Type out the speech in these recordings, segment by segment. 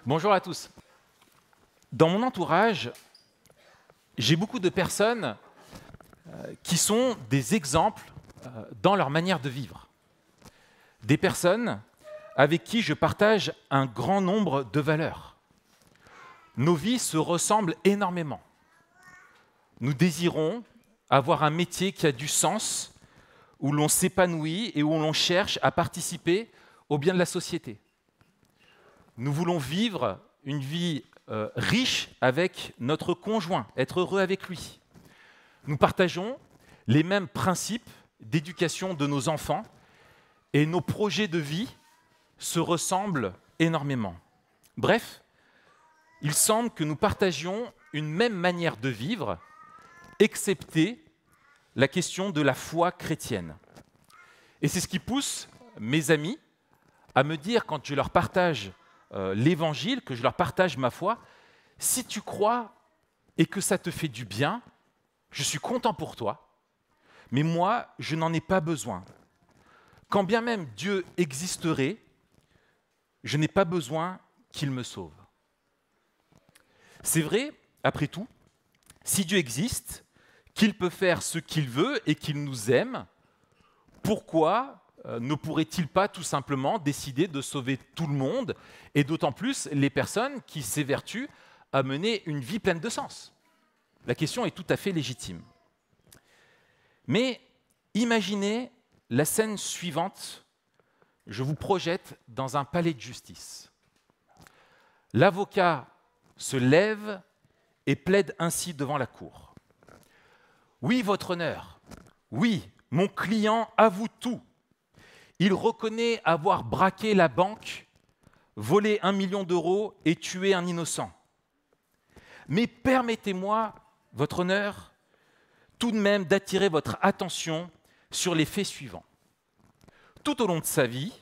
Bonjour à tous. Dans mon entourage, j'ai beaucoup de personnes qui sont des exemples dans leur manière de vivre. Des personnes avec qui je partage un grand nombre de valeurs. Nos vies se ressemblent énormément. Nous désirons avoir un métier qui a du sens, où l'on s'épanouit et où l'on cherche à participer au bien de la société. Nous voulons vivre une vie riche avec notre conjoint, être heureux avec lui. Nous partageons les mêmes principes d'éducation de nos enfants et nos projets de vie se ressemblent énormément. Bref, il semble que nous partagions une même manière de vivre, excepté la question de la foi chrétienne. Et c'est ce qui pousse mes amis à me dire, quand je leur partage l'évangile, que je leur partage ma foi, si tu crois et que ça te fait du bien, je suis content pour toi, mais moi, je n'en ai pas besoin. Quand bien même Dieu existerait, je n'ai pas besoin qu'il me sauve. C'est vrai, après tout, si Dieu existe, qu'il peut faire ce qu'il veut et qu'il nous aime, pourquoi ne pourrait-il pas tout simplement décider de sauver tout le monde, et d'autant plus les personnes qui s'évertuent à mener une vie pleine de sens? La question est tout à fait légitime. Mais imaginez la scène suivante. Je vous projette dans un palais de justice. L'avocat se lève et plaide ainsi devant la cour. « Oui, votre honneur, oui, mon client avoue tout. Il reconnaît avoir braqué la banque, volé 1 million d'euros et tué un innocent. Mais permettez-moi, votre honneur, tout de même d'attirer votre attention sur les faits suivants. Tout au long de sa vie,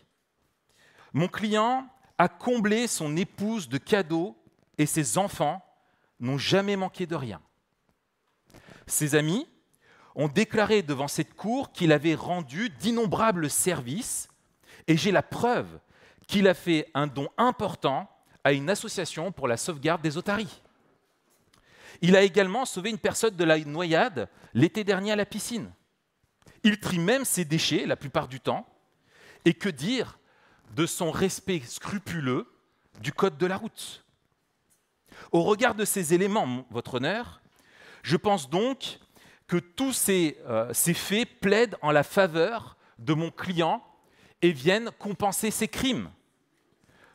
mon client a comblé son épouse de cadeaux et ses enfants n'ont jamais manqué de rien. Ses amis ont déclaré devant cette cour qu'il avait rendu d'innombrables services et j'ai la preuve qu'il a fait un don important à une association pour la sauvegarde des otaries. Il a également sauvé une personne de la noyade l'été dernier à la piscine. Il trie même ses déchets la plupart du temps. Et que dire de son respect scrupuleux du code de la route? Au regard de ces éléments, votre honneur, je pense donc que tous ces faits plaident en la faveur de mon client et viennent compenser ses crimes.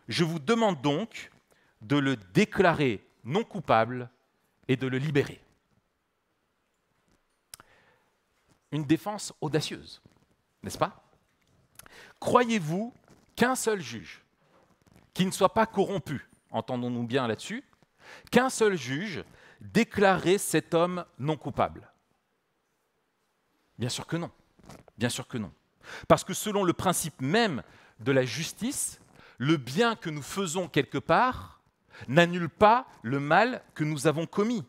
Je vous demande donc de le déclarer non coupable et de le libérer. » Une défense audacieuse, n'est-ce pas? Croyez-vous qu'un seul juge, qui ne soit pas corrompu, entendons-nous bien là-dessus, qu'un seul juge déclarerait cet homme non coupable? Bien sûr que non. Bien sûr que non. Parce que selon le principe même de la justice, le bien que nous faisons quelque part n'annule pas le mal que nous avons commis.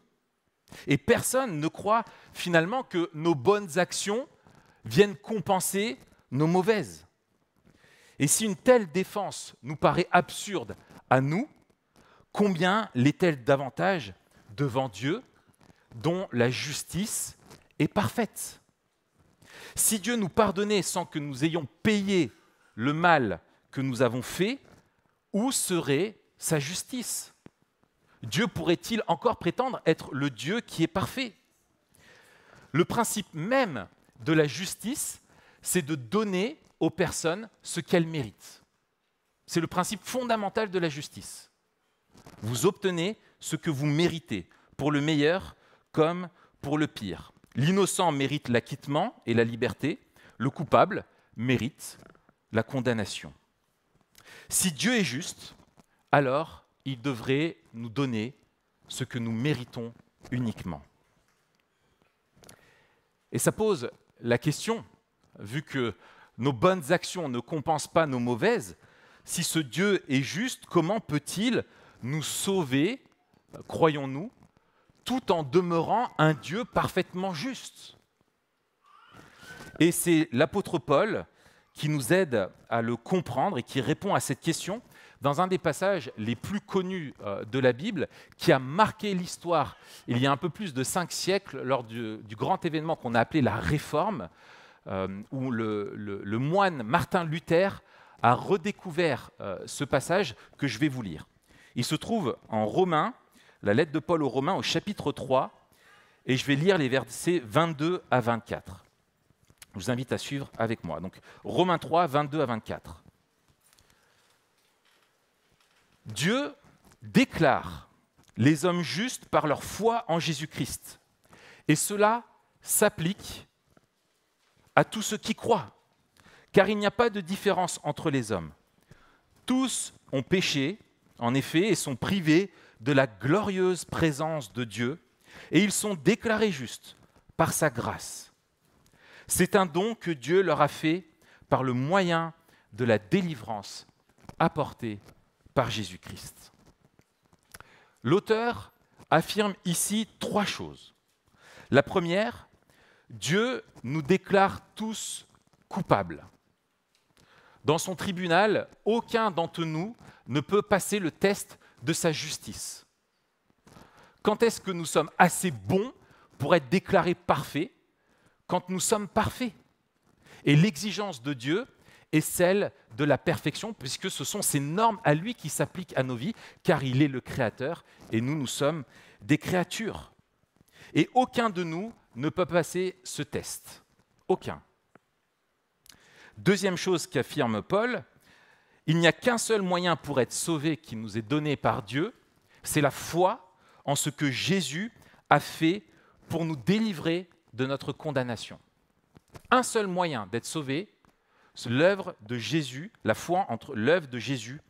Et personne ne croit finalement que nos bonnes actions viennent compenser nos mauvaises. Et si une telle défense nous paraît absurde à nous, combien l'est-elle davantage devant Dieu, dont la justice est parfaite? Si Dieu nous pardonnait sans que nous ayons payé le mal que nous avons fait, où serait sa justice? Dieu pourrait-il encore prétendre être le Dieu qui est parfait? Le principe même de la justice, c'est de donner aux personnes ce qu'elles méritent. C'est le principe fondamental de la justice. Vous obtenez ce que vous méritez, pour le meilleur comme pour le pire. L'innocent mérite l'acquittement et la liberté, le coupable mérite la condamnation. Si Dieu est juste, alors il devrait nous donner ce que nous méritons uniquement. Et ça pose la question, vu que nos bonnes actions ne compensent pas nos mauvaises, si ce Dieu est juste, comment peut-il nous sauver, croyons-nous, tout en demeurant un Dieu parfaitement juste? Et c'est l'apôtre Paul qui nous aide à le comprendre et qui répond à cette question dans un des passages les plus connus de la Bible, qui a marqué l'histoire il y a un peu plus de 5 siècles, lors du grand événement qu'on a appelé la Réforme, où le moine Martin Luther a redécouvert ce passage que je vais vous lire. Il se trouve en Romains, la lettre de Paul aux Romains au chapitre 3, et je vais lire les versets 22 à 24. Je vous invite à suivre avec moi. Donc, Romains 3, 22 à 24. Dieu déclare les hommes justes par leur foi en Jésus-Christ. Et cela s'applique à tous ceux qui croient, car il n'y a pas de différence entre les hommes. Tous ont péché, en effet, et sont privés de la glorieuse présence de Dieu, et ils sont déclarés justes par sa grâce. C'est un don que Dieu leur a fait par le moyen de la délivrance apportée par Jésus-Christ. L'auteur affirme ici 3 choses. La première, Dieu nous déclare tous coupables. Dans son tribunal, aucun d'entre nous ne peut passer le test de sa justice. Quand est-ce que nous sommes assez bons pour être déclarés parfaits? Quand nous sommes parfaits. Et l'exigence de Dieu est celle de la perfection, puisque ce sont ces normes à lui qui s'appliquent à nos vies, car il est le Créateur et nous sommes des créatures. Et aucun de nous ne peut passer ce test. Aucun. Deuxième chose qu'affirme Paul, il n'y a qu'un seul moyen pour être sauvé qui nous est donné par Dieu, c'est la foi en ce que Jésus a fait pour nous délivrer de notre condamnation. Un seul moyen d'être sauvé, c'est l'œuvre de Jésus, la foi entre l'œuvre de Jésus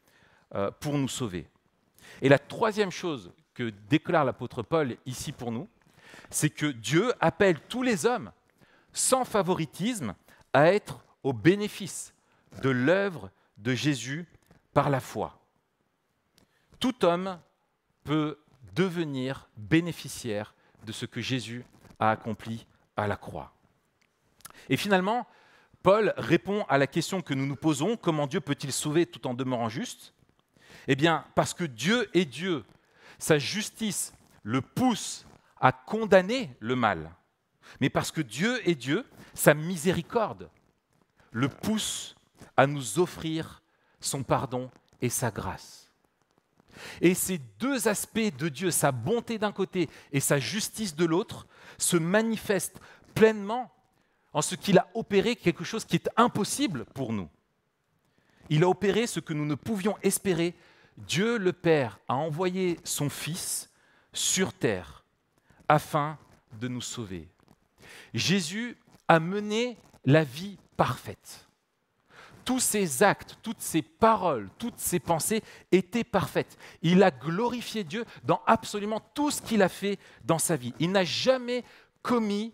pour nous sauver. Et la troisième chose que déclare l'apôtre Paul ici pour nous, c'est que Dieu appelle tous les hommes, sans favoritisme, à être au bénéfice de l'œuvre de Jésus par la foi. Tout homme peut devenir bénéficiaire de ce que Jésus a accompli à la croix. Et finalement, Paul répond à la question que nous nous posons, comment Dieu peut-il sauver tout en demeurant juste? Eh bien, parce que Dieu est Dieu, sa justice le pousse à condamner le mal. Mais parce que Dieu est Dieu, sa miséricorde le pousse à nous offrir son pardon et sa grâce. Et ces deux aspects de Dieu, sa bonté d'un côté et sa justice de l'autre, se manifestent pleinement en ce qu'il a opéré quelque chose qui est impossible pour nous. Il a opéré ce que nous ne pouvions espérer. Dieu le Père a envoyé son Fils sur terre afin de nous sauver. Jésus a mené la vie parfaite. Tous ses actes, toutes ses paroles, toutes ses pensées étaient parfaites. Il a glorifié Dieu dans absolument tout ce qu'il a fait dans sa vie. Il n'a jamais commis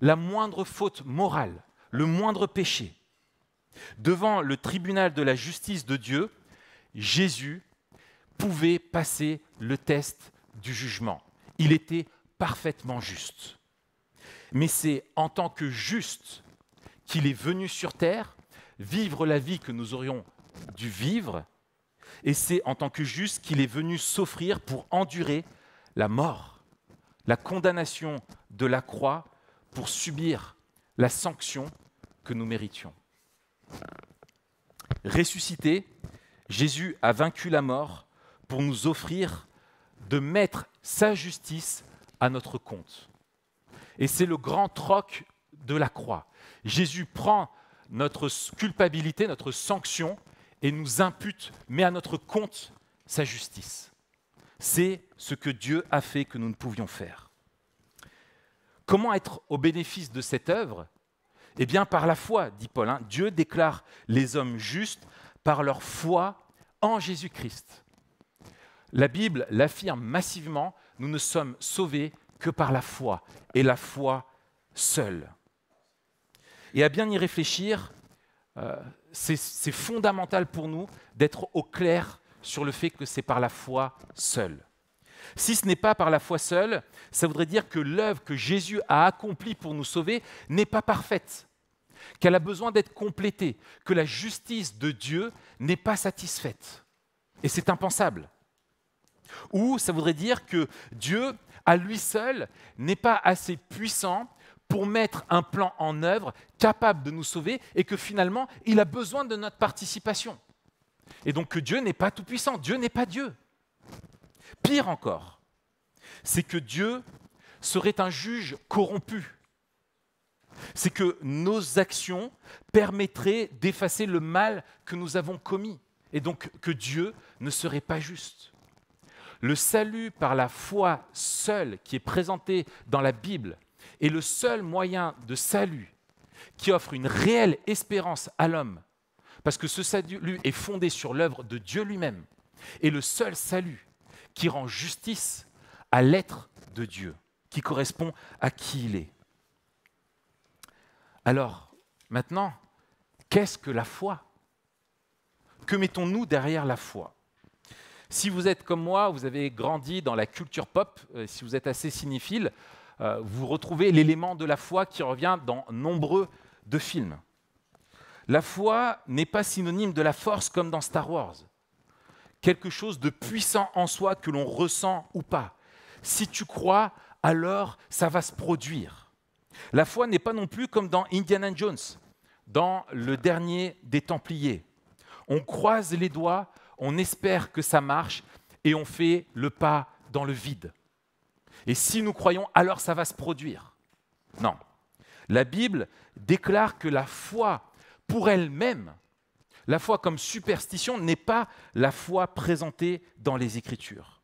la moindre faute morale, le moindre péché. Devant le tribunal de la justice de Dieu, Jésus pouvait passer le test du jugement. Il était parfaitement juste. Mais c'est en tant que juste qu'il est venu sur terre, vivre la vie que nous aurions dû vivre, et c'est en tant que juste qu'il est venu s'offrir pour endurer la mort, la condamnation de la croix, pour subir la sanction que nous méritions. Ressuscité, Jésus a vaincu la mort pour nous offrir de mettre sa justice à notre compte. Et c'est le grand troc de la croix. Jésus prend notre culpabilité, notre sanction, et nous impute, met à notre compte sa justice. C'est ce que Dieu a fait que nous ne pouvions faire. Comment être au bénéfice de cette œuvre? Eh bien, par la foi, dit Paul. Dieu déclare les hommes justes par leur foi en Jésus-Christ. La Bible l'affirme massivement, nous ne sommes sauvés que par la foi, et la foi seule. Et à bien y réfléchir, c'est fondamental pour nous d'être au clair sur le fait que c'est par la foi seule. Si ce n'est pas par la foi seule, ça voudrait dire que l'œuvre que Jésus a accomplie pour nous sauver n'est pas parfaite, qu'elle a besoin d'être complétée, que la justice de Dieu n'est pas satisfaite. Et c'est impensable. Ou ça voudrait dire que Dieu, à lui seul, n'est pas assez puissant pour mettre un plan en œuvre capable de nous sauver et que finalement, il a besoin de notre participation. Et donc que Dieu n'est pas tout-puissant, Dieu n'est pas Dieu. Pire encore, c'est que Dieu serait un juge corrompu. C'est que nos actions permettraient d'effacer le mal que nous avons commis et donc que Dieu ne serait pas juste. Le salut par la foi seule qui est présenté dans la Bible est le seul moyen de salut qui offre une réelle espérance à l'homme, parce que ce salut est fondé sur l'œuvre de Dieu lui-même, et le seul salut qui rend justice à l'être de Dieu, qui correspond à qui il est. Alors, maintenant, qu'est-ce que la foi ? Que mettons-nous derrière la foi ? Si vous êtes comme moi, vous avez grandi dans la culture pop, si vous êtes assez cinéphile, vous retrouvez l'élément de la foi qui revient dans nombreux de films. La foi n'est pas synonyme de la force comme dans Star Wars. Quelque chose de puissant en soi que l'on ressent ou pas. Si tu crois, alors ça va se produire. La foi n'est pas non plus comme dans Indiana Jones, dans le dernier des Templiers. On croise les doigts, on espère que ça marche et on fait le pas dans le vide. Et si nous croyons, alors ça va se produire. Non. La Bible déclare que la foi pour elle-même, la foi comme superstition, n'est pas la foi présentée dans les Écritures.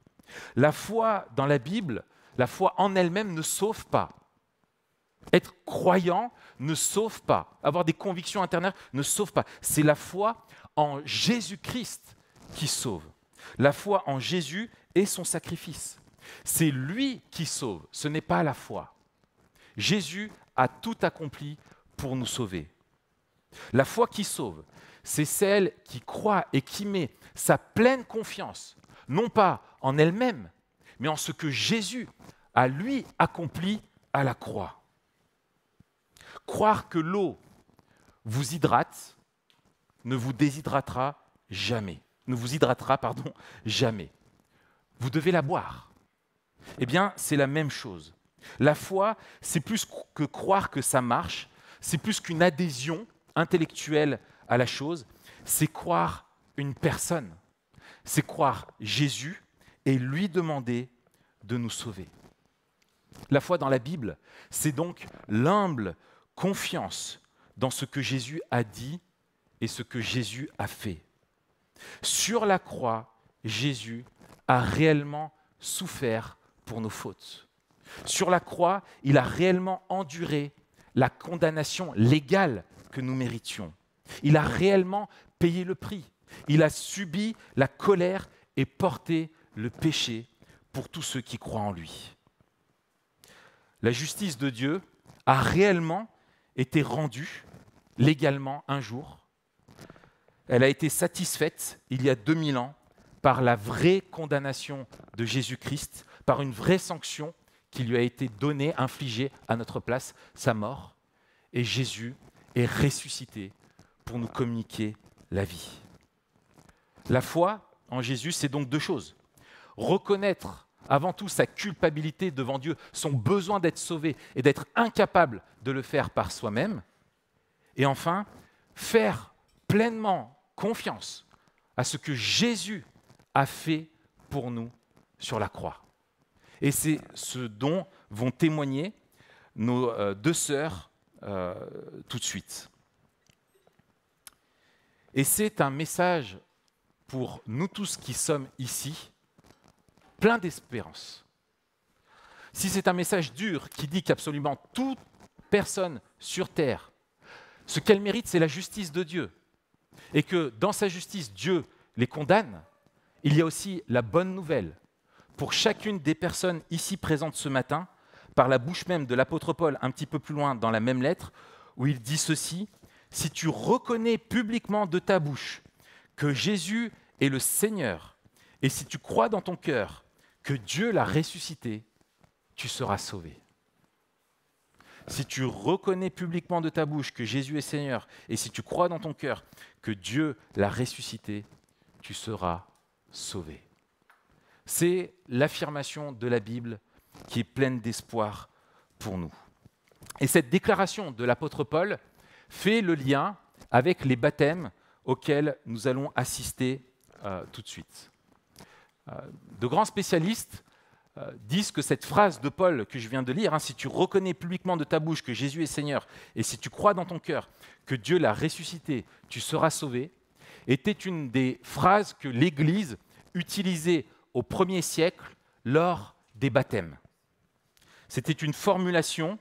La foi dans la Bible, la foi en elle-même ne sauve pas. Être croyant ne sauve pas. Avoir des convictions intérieures ne sauve pas. C'est la foi en Jésus-Christ qui sauve. La foi en Jésus et son sacrifice. C'est lui qui sauve, ce n'est pas la foi. Jésus a tout accompli pour nous sauver. La foi qui sauve, c'est celle qui croit et qui met sa pleine confiance, non pas en elle-même, mais en ce que Jésus a lui accompli à la croix. Croire que l'eau vous hydrate ne vous déshydratera jamais. Ne vous hydratera, jamais. Vous devez la boire. Eh bien, c'est la même chose. La foi, c'est plus que croire que ça marche, c'est plus qu'une adhésion intellectuelle à la chose, c'est croire une personne, c'est croire Jésus et lui demander de nous sauver. La foi dans la Bible, c'est donc l'humble confiance dans ce que Jésus a dit et ce que Jésus a fait. Sur la croix, Jésus a réellement souffert pour nos fautes. Sur la croix, il a réellement enduré la condamnation légale que nous méritions. Il a réellement payé le prix. Il a subi la colère et porté le péché pour tous ceux qui croient en lui. La justice de Dieu a réellement été rendue légalement un jour. Elle a été satisfaite il y a 2000 ans par la vraie condamnation de Jésus-Christ, par une vraie sanction qui lui a été donnée, infligée à notre place, sa mort. Et Jésus est ressuscité pour nous communiquer la vie. La foi en Jésus, c'est donc deux choses. Reconnaître avant tout sa culpabilité devant Dieu, son besoin d'être sauvé et d'être incapable de le faire par soi-même. Et enfin, faire pleinement confiance à ce que Jésus a fait pour nous sur la croix. Et c'est ce dont vont témoigner nos deux sœurs tout de suite. Et c'est un message pour nous tous qui sommes ici, plein d'espérance. Si c'est un message dur qui dit qu'absolument toute personne sur terre, ce qu'elle mérite, c'est la justice de Dieu, et que dans sa justice, Dieu les condamne, il y a aussi la bonne nouvelle pour chacune des personnes ici présentes ce matin, par la bouche même de l'apôtre Paul, un petit peu plus loin dans la même lettre, où il dit ceci: « Si tu reconnais publiquement de ta bouche que Jésus est le Seigneur, et si tu crois dans ton cœur que Dieu l'a ressuscité, tu seras sauvé. » Si tu reconnais publiquement de ta bouche que Jésus est Seigneur, et si tu crois dans ton cœur que Dieu l'a ressuscité, tu seras sauvés. C'est l'affirmation de la Bible qui est pleine d'espoir pour nous. Et cette déclaration de l'apôtre Paul fait le lien avec les baptêmes auxquels nous allons assister tout de suite. De grands spécialistes disent que cette phrase de Paul que je viens de lire, si tu reconnais publiquement de ta bouche que Jésus est Seigneur et si tu crois dans ton cœur que Dieu l'a ressuscité, tu seras sauvé, était une des phrases que l'Église utilisait au 1er siècle lors des baptêmes. C'était une formulation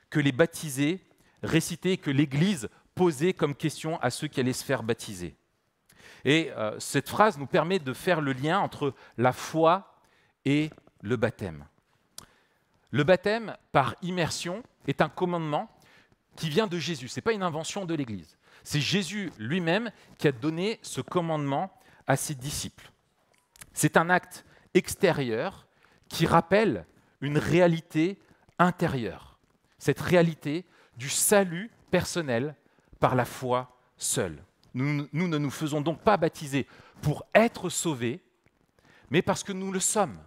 que les baptisés récitaient, que l'Église posait comme question à ceux qui allaient se faire baptiser. Et cette phrase nous permet de faire le lien entre la foi et le baptême. Le baptême par immersion est un commandement qui vient de Jésus. Ce n'est pas une invention de l'Église. C'est Jésus lui-même qui a donné ce commandement à ses disciples. C'est un acte extérieur qui rappelle une réalité intérieure. Cette réalité du salut personnel par la foi seule. Nous ne nous faisons donc pas baptiser pour être sauvés, mais parce que nous le sommes.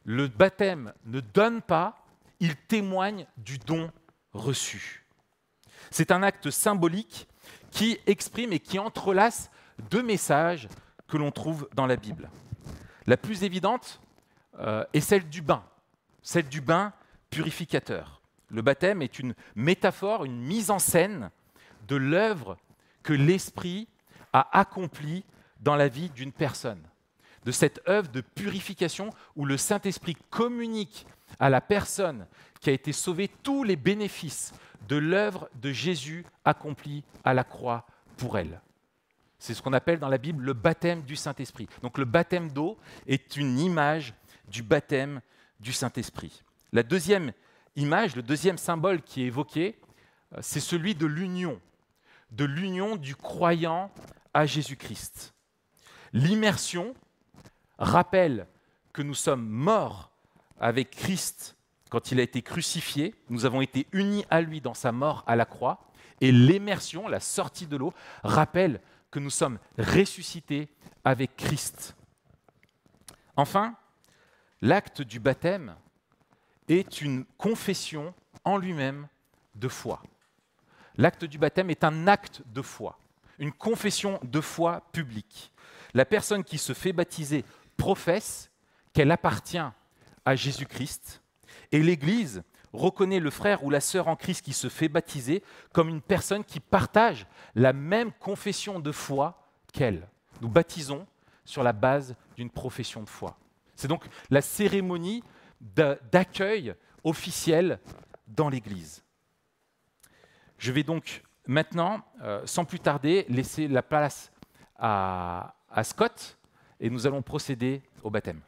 Le baptême ne donne pas, il témoigne du don reçu. C'est un acte symbolique qui exprime et qui entrelace deux messages que l'on trouve dans la Bible. La plus évidente est celle du bain purificateur. Le baptême est une métaphore, une mise en scène de l'œuvre que l'Esprit a accomplie dans la vie d'une personne. De cette œuvre de purification où le Saint-Esprit communique à la personne qui a été sauvée tous les bénéfices de l'œuvre de Jésus accomplie à la croix pour elle. C'est ce qu'on appelle dans la Bible le baptême du Saint-Esprit. Donc le baptême d'eau est une image du baptême du Saint-Esprit. La deuxième image, le deuxième symbole qui est évoqué, c'est celui de l'union du croyant à Jésus-Christ. L'immersion rappelle que nous sommes morts avec Christ quand il a été crucifié, nous avons été unis à lui dans sa mort à la croix, et l'immersion, la sortie de l'eau, rappelle que nous sommes ressuscités avec Christ. Enfin, l'acte du baptême est une confession en lui-même de foi. L'acte du baptême est un acte de foi, une confession de foi publique. La personne qui se fait baptiser professe qu'elle appartient à Jésus-Christ et l'Église reconnaît le frère ou la sœur en Christ qui se fait baptiser comme une personne qui partage la même confession de foi qu'elle. Nous baptisons sur la base d'une profession de foi. C'est donc la cérémonie d'accueil officiel dans l'Église. Je vais donc maintenant, sans plus tarder, laisser la place à Scott et nous allons procéder au baptême.